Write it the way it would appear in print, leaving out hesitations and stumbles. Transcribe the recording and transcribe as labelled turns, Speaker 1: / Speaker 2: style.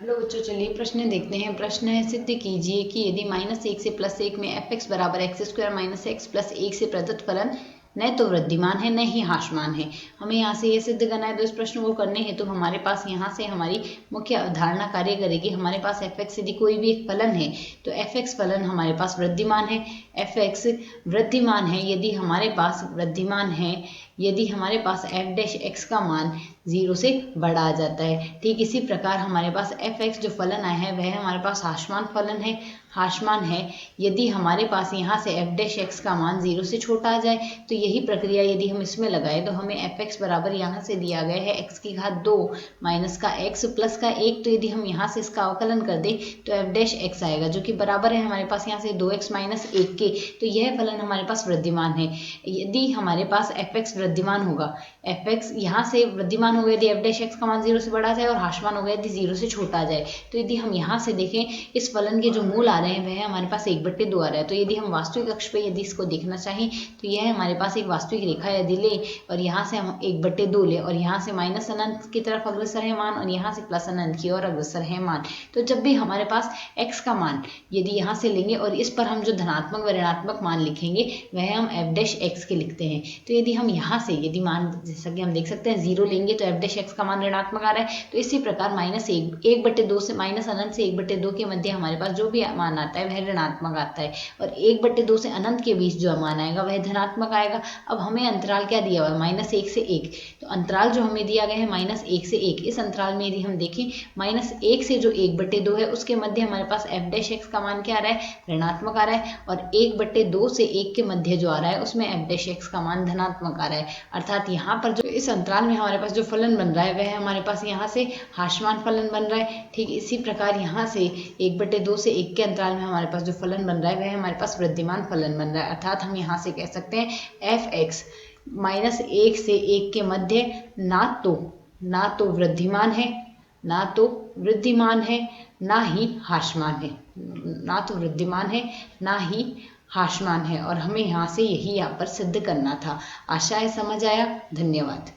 Speaker 1: Hello बच्चों, चलिए प्रश्न देखते हैं। प्रश्न है, सिद्ध कीजिए कि यदि -1 से +1 में f(x) बराबर x² - x + 1 से प्रदत्त फलन न तो वृद्धिमान है न ही ह्रासमान है। हमें यहाँ से ये सिद्ध करना है। तो इस प्रश्न को करने हेतु तो हमारे पास यहाँ से हमारी मुख्य अवधारणा कार्य करेगी। हमारे पास f(x) यदि कोई भी एक फलन है तो f(x) फलन हमारे पास वृद्धिमान है। f(x) वृद्धिमान है यदि हमारे पास वृद्धिमान है यदि हमारे पास f'(x) का मान 0 से बड़ा आ जाता है। ठीक इसी प्रकार हमारे पास f(x) जो फलन आया है वह हमारे पास ह्रासमान फलन है, ह्रासमान है यदि हमारे पास यहाँ से f'(x) का मान 0 से छोटा आ जाए। तो यही प्रक्रिया यदि हम इसमें लगाए तो हमें f(x) बराबर यहाँ से दिया गया है x⁻² माइनस का x प्लस का 1। तो यदि हम यहाँ से इसका अवकलन कर दें तो f'(x) आएगा जो कि बराबर है हमारे पास यहाँ से 2x - 1 के। तो यह फलन हमारे पास वृद्धिमान है। यदि हमारे पास f(x) वृद्धिमान होगा, f(x) यहाँ से वृद्धिमान होगा यदि f'(x) का मान 0 से बड़ा जाए और ह्रासमान होगा यदि 0 से छोटा आ जाए। तो यदि हम यहाँ से देखें इस फलन के जो मूल आ रहे हैं वह हमारे पास 1/2 आ रहा है। तो यदि हम वास्तविक अक्ष पे यदि इसको देखना चाहें तो यह हमारे पास एक वास्तविक रेखा यदि ले और यहाँ से हम 1/2 ले और यहाँ से माइनस अनंत की तरफ अग्रसर है मान और यहाँ से प्लस अनंत की ओर अग्रसर है मान। तो जब भी हमारे पास x का मान यदि यहाँ से लेंगे और इस पर हम जो धनात्मक व ऋणात्मक मान लिखेंगे वह हम f'(x) के लिखते हैं। तो यदि हम यहाँ से यदि मान जैसा कि हम देख सकते हैं 0 लेंगे तो f'(x) का मान ऋणात्मक आ रहा है। तो इसी प्रकार -1/2 से माइनस अनंत से 1/2 के मध्य हमारे पास जो भी मान आता है वह ऋणात्मक आता है और 1/2 से अनंत के बीच जो मान आएगा वह धनात्मक आएगा। अब हमें अंतराल क्या दिया हुआ है -1 से 1। तो अंतराल जो हमें दिया गया है -1 से 1, इस अंतराल में यदि हम देखें -1 से जो 1/2 है उसके मध्य हमारे पास f'(x) का मान क्या आ रहा है, ऋणात्मक आ रहा है और 1/2 से 1 के मध्य जो आ रहा है उसमें f'(x) का मान धनात्मक आ रहा है। अर्थात यहाँ पर जो इस अंतराल में हमारे पास जो फलन बन रहा है वह हमारे पास यहाँ से ह्रासमान फलन बन रहा है। ठीक इसी प्रकार यहाँ से 1/2 से 1 के अंतराल में हमारे पास जो फलन बन रहा है वह हमारे पास वृद्धिमान फलन बन रहा है। अर्थात हम यहाँ से कह सकते हैं f(x) -1 से 1 के मध्य ना तो वृद्धिमान है ना तो वृद्धिमान है ना ही ह्रासमान है, ना तो वृद्धिमान है ना ही ह्रासमान है। और हमें यहाँ से यही यहाँ पर सिद्ध करना था। आशा है समझ आया। धन्यवाद।